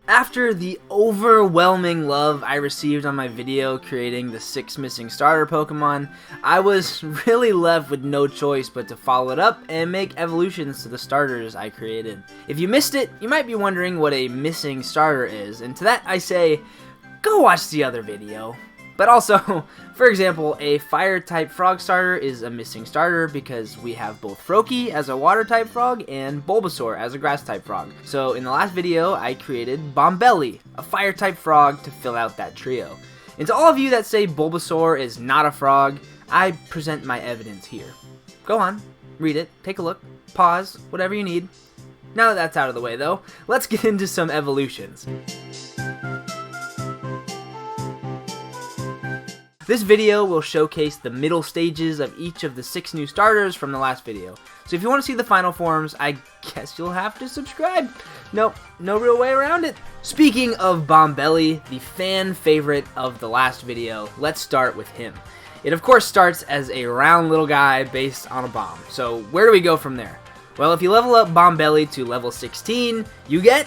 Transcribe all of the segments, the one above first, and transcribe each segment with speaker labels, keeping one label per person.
Speaker 1: After the overwhelming love I received on my video creating the 6 missing starter Pokemon, I was really left with no choice but to follow it up and make evolutions to the starters I created. If you missed it, you might be wondering what a missing starter is, and to that I say, go watch the other video. But also, for example, a fire-type frog starter is a missing starter because we have both Froakie as a water-type frog and Bulbasaur as a grass-type frog. So in the last video, I created Bombelli, a fire-type frog, to fill out that trio. And to all of you that say Bulbasaur is not a frog, I present my evidence here. Go on, read it, take a look, pause, whatever you need. Now that that's out of the way though, let's get into some evolutions. This video will showcase the middle stages of each of the 6 new starters from the last video. So if you want to see the final forms, I guess you'll have to subscribe. Nope, no real way around it. Speaking of Bombelli, the fan favorite of the last video, let's start with him. It of course starts as a round little guy based on a bomb. So where do we go from there? Well, if you level up Bombelli to level 16, you get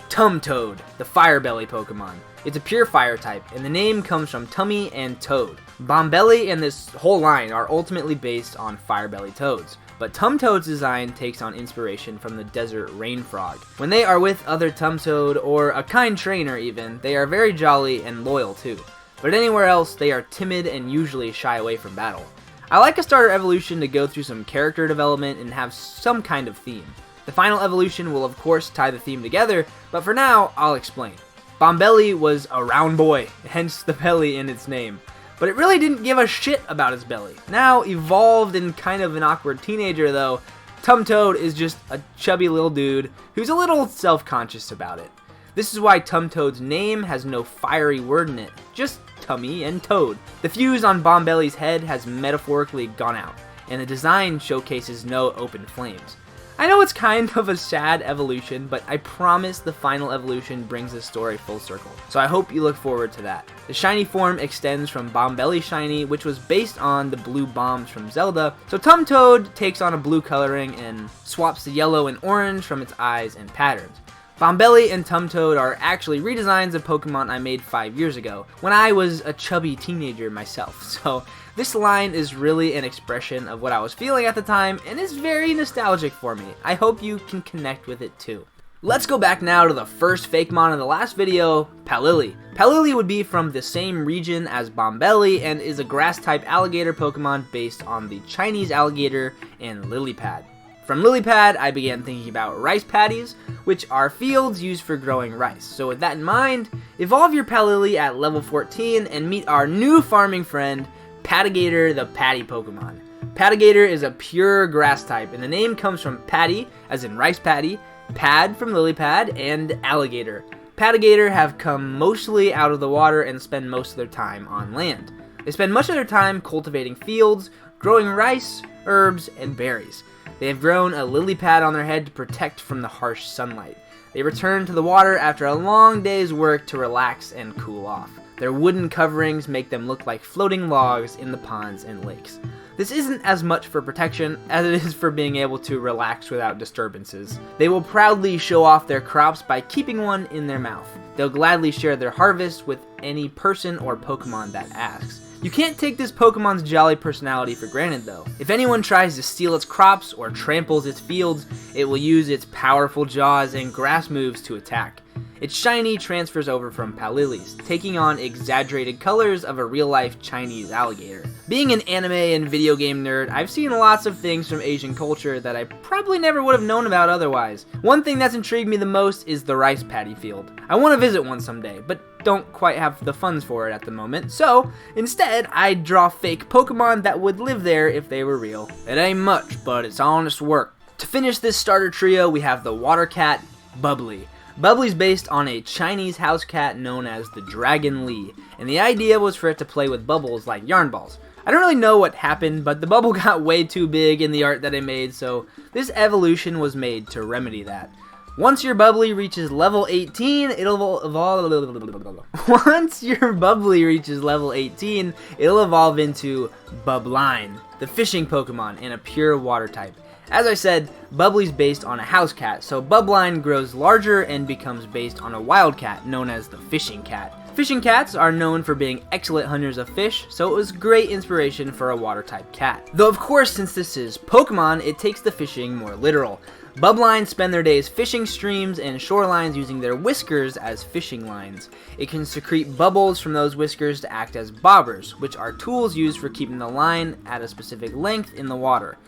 Speaker 1: Tum Toad, the Fire Belly Pokemon. It's a pure fire type, and the name comes from Tummy and Toad. Bombelli and this whole line are ultimately based on Fire Belly Toads, but Tum Toad's design takes on inspiration from the desert rain frog. When they are with other Tum Toad, or a kind trainer even, they are very jolly and loyal too. But anywhere else, they are timid and usually shy away from battle. I like a starter evolution to go through some character development and have some kind of theme. The final evolution will of course tie the theme together, but for now, I'll explain. Bombelli was a round boy, hence the belly in its name. But it really didn't give a shit about its belly. Now, evolved and kind of an awkward teenager though, Tum Toad is just a chubby little dude who's a little self-conscious about it. This is why Tum Toad's name has no fiery word in it, just tummy and toad. The fuse on Bombelli's head has metaphorically gone out, and the design showcases no open flames. I know it's kind of a sad evolution, but I promise the final evolution brings the story full circle. So I hope you look forward to that. The shiny form extends from Bombelli Shiny, which was based on the blue bombs from Zelda. So Tum Toad takes on a blue coloring and swaps the yellow and orange from its eyes and patterns. Bombelli and Tum Toad are actually redesigns of Pokemon I made 5 years ago, when I was a chubby teenager myself. So this line is really an expression of what I was feeling at the time, and is very nostalgic for me. I hope you can connect with it too. Let's go back now to the first Fakemon in the last video, Palili. Palili would be from the same region as Bombelli and is a grass-type alligator Pokemon based on the Chinese alligator and lily pad. From lily pad, I began thinking about rice paddies, which are fields used for growing rice. So with that in mind, evolve your Palili at level 14 and meet our new farming friend, Patagater the Paddy Pokemon. Patagater is a pure grass type, and the name comes from paddy, as in rice paddy, pad from lily pad, and alligator. Patagater have come mostly out of the water and spend most of their time on land. They spend much of their time cultivating fields, growing rice, herbs, and berries. They have grown a lily pad on their head to protect from the harsh sunlight. They return to the water after a long day's work to relax and cool off. Their wooden coverings make them look like floating logs in the ponds and lakes. This isn't as much for protection as it is for being able to relax without disturbances. They will proudly show off their crops by keeping one in their mouth. They'll gladly share their harvest with any person or Pokemon that asks. You can't take this Pokemon's jolly personality for granted though. If anyone tries to steal its crops or tramples its fields, it will use its powerful jaws and grass moves to attack. Its shiny transfers over from Palili's, taking on exaggerated colors of a real-life Chinese alligator. Being an anime and video game nerd, I've seen lots of things from Asian culture that I probably never would have known about otherwise. One thing that's intrigued me the most is the rice paddy field. I want to visit one someday, but don't quite have the funds for it at the moment, so instead I'd draw fake Pokemon that would live there if they were real. It ain't much, but it's honest work. To finish this starter trio, we have the water cat, Bubbly. Bubbly's based on a Chinese house cat known as the Dragon Li, and the idea was for it to play with bubbles like yarn balls. I don't really know what happened, but the bubble got way too big in the art that I made, so this evolution was made to remedy that. Once your Bubbly reaches level 18, it'll evolve. Once your Bubbly reaches level 18, it'll evolve into Bubbleline, the fishing Pokemon, and a pure water type. As I said, Bubbly's based on a house cat, so Bubbleline grows larger and becomes based on a wild cat known as the fishing cat. Fishing cats are known for being excellent hunters of fish, so it was great inspiration for a water-type cat. Though of course, since this is Pokemon, it takes the fishing more literal. Bubbline spend their days fishing streams and shorelines using their whiskers as fishing lines. It can secrete bubbles from those whiskers to act as bobbers, which are tools used for keeping the line at a specific length in the water.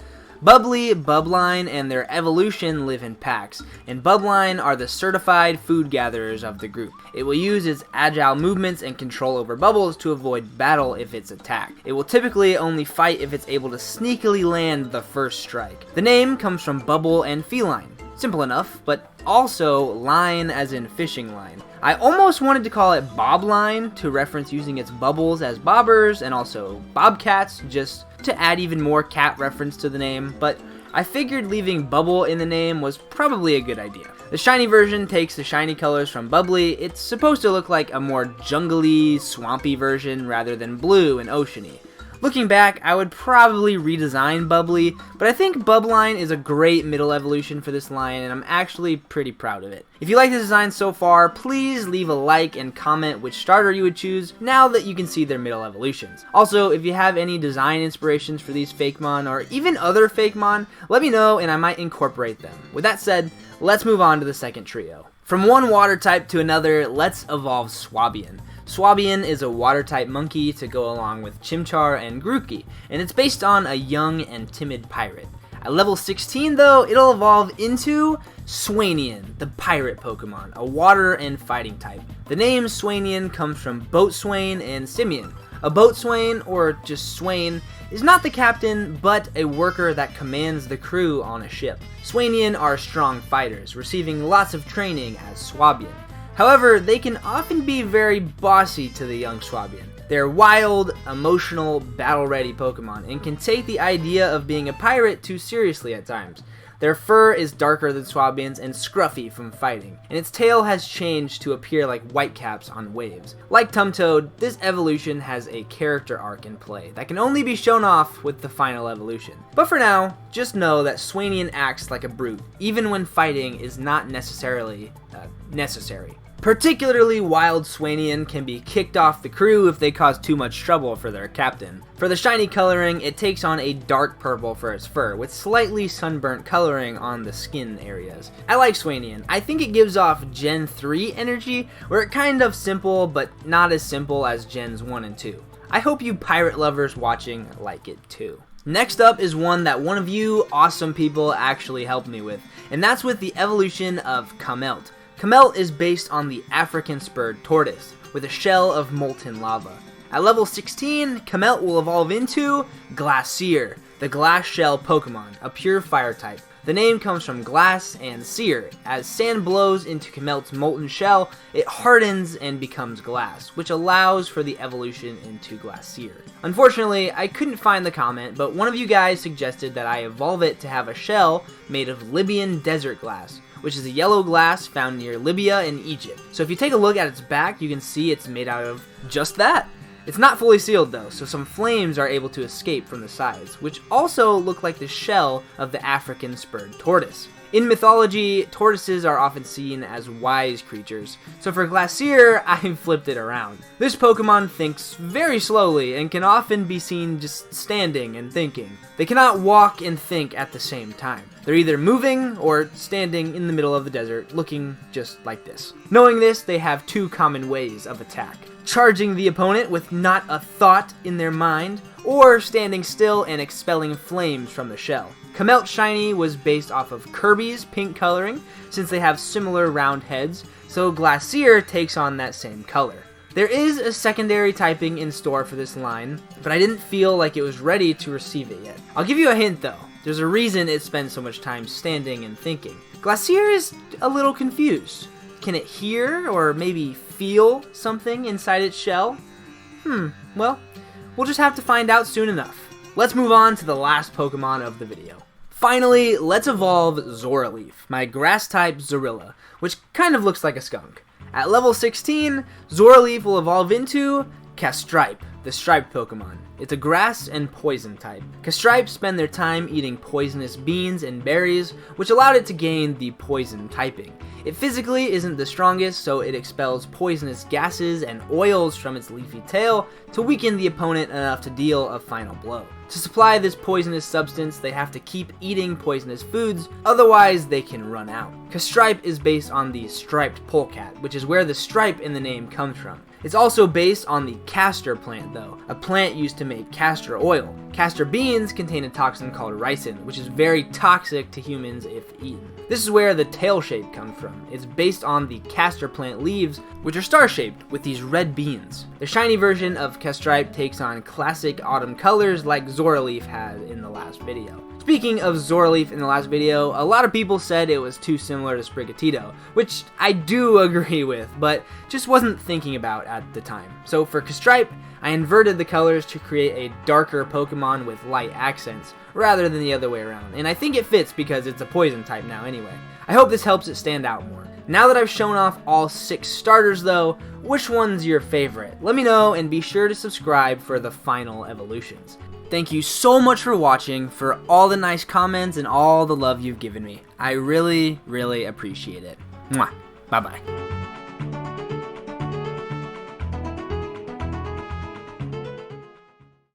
Speaker 1: Bubbly, Bubbline, and their evolution live in packs, and Bubbline are the certified food gatherers of the group. It will use its agile movements and control over bubbles to avoid battle if it's attacked. It will typically only fight if it's able to sneakily land the first strike. The name comes from bubble and feline. Simple enough, but also line as in fishing line. I almost wanted to call it Bobline to reference using its bubbles as bobbers, and also bobcats just to add even more cat reference to the name, but I figured leaving bubble in the name was probably a good idea. The shiny version takes the shiny colors from Bubbly. It's supposed to look like a more jungly, swampy version rather than blue and oceany. Looking back, I would probably redesign Bubbly, but I think Bubbline is a great middle evolution for this line, and I'm actually pretty proud of it. If you like the design so far, please leave a like and comment which starter you would choose now that you can see their middle evolutions. Also, if you have any design inspirations for these Fakemon or even other Fakemon, let me know and I might incorporate them. With that said, let's move on to the second trio. From one water type to another, let's evolve Swanian. Swanian is a water-type monkey to go along with Chimchar and Grookey, and it's based on a young and timid pirate. At level 16 though, it'll evolve into Swanian, the pirate Pokemon, a water and fighting type. The name Swanian comes from Boatswain and Simian. A boatswain, or just swain, is not the captain, but a worker that commands the crew on a ship. Swanian are strong fighters, receiving lots of training as Swanian. However, they can often be very bossy to the young Swanian. They're wild, emotional, battle-ready Pokemon, and can take the idea of being a pirate too seriously at times. Their fur is darker than Swanian's and scruffy from fighting, and its tail has changed to appear like whitecaps on waves. Like Tum Toad, this evolution has a character arc in play that can only be shown off with the final evolution. But for now, just know that Swanian acts like a brute, even when fighting is not necessarily necessary. Particularly wild Swanian can be kicked off the crew if they cause too much trouble for their captain. For the shiny coloring, it takes on a dark purple for its fur, with slightly sunburnt coloring on the skin areas. I like Swanian. I think it gives off Gen 3 energy, where it's kind of simple, but not as simple as Gens 1 and 2. I hope you pirate lovers watching like it too. Next up is one that one of you awesome people actually helped me with, and that's with the evolution of Kamelt. Kamelt is based on the African spurred tortoise, with a shell of molten lava. At level 16, Kamelt will evolve into Glacier, the glass shell Pokemon, a pure fire type. The name comes from glass and sear. As sand blows into Kamelt's molten shell, it hardens and becomes glass, which allows for the evolution into Glacier. Unfortunately, I couldn't find the comment, but one of you guys suggested that I evolve it to have a shell made of Libyan desert glass, which is a yellow glass found near Libya and Egypt. So if you take a look at its back, you can see it's made out of just that. It's not fully sealed though, so some flames are able to escape from the sides, which also look like the shell of the African spurred tortoise. In mythology, tortoises are often seen as wise creatures, so for Glacier, I flipped it around. This Pokemon thinks very slowly and can often be seen just standing and thinking. They cannot walk and think at the same time. They're either moving or standing in the middle of the desert, looking just like this. Knowing this, they have two common ways of attack: charging the opponent with not a thought in their mind, or standing still and expelling flames from the shell. Kamelt Shiny was based off of Kirby's pink coloring, since they have similar round heads, so Glacier takes on that same color. There is a secondary typing in store for this line, but I didn't feel like it was ready to receive it yet. I'll give you a hint though. There's a reason it spends so much time standing and thinking. Glacier is a little confused. Can it hear or maybe feel something inside its shell? Well, we'll just have to find out soon enough. Let's move on to the last Pokemon of the video. Finally, let's evolve Zora Leaf, my grass-type Zorilla, which kind of looks like a skunk. At level 16, Zora Leaf will evolve into Castripe, the striped Pokemon. It's a grass and poison type. Castripe spend their time eating poisonous beans and berries, which allowed it to gain the poison typing. It physically isn't the strongest, so it expels poisonous gases and oils from its leafy tail to weaken the opponent enough to deal a final blow. To supply this poisonous substance, they have to keep eating poisonous foods, otherwise they can run out. Castripe is based on the striped polecat, which is where the stripe in the name comes from. It's also based on the castor plant though, a plant used to make castor oil. Castor beans contain a toxin called ricin, which is very toxic to humans if eaten. This is where the tail shape comes from. It's based on the castor plant leaves, which are star-shaped with these red beans. The shiny version of Castripe takes on classic autumn colors like Zora Leaf had in the last video. Speaking of Zora Leaf in the last video, a lot of people said it was too similar to Sprigatito, which I do agree with, but just wasn't thinking about at the time. So for Castripe, I inverted the colors to create a darker Pokemon with light accents, rather than the other way around, and I think it fits because it's a poison type now anyway. I hope this helps it stand out more. Now that I've shown off all 6 starters though, which one's your favorite? Let me know and be sure to subscribe for the final evolutions. Thank you so much for watching, for all the nice comments and all the love you've given me. I really, really appreciate it. Mwah. Bye-bye.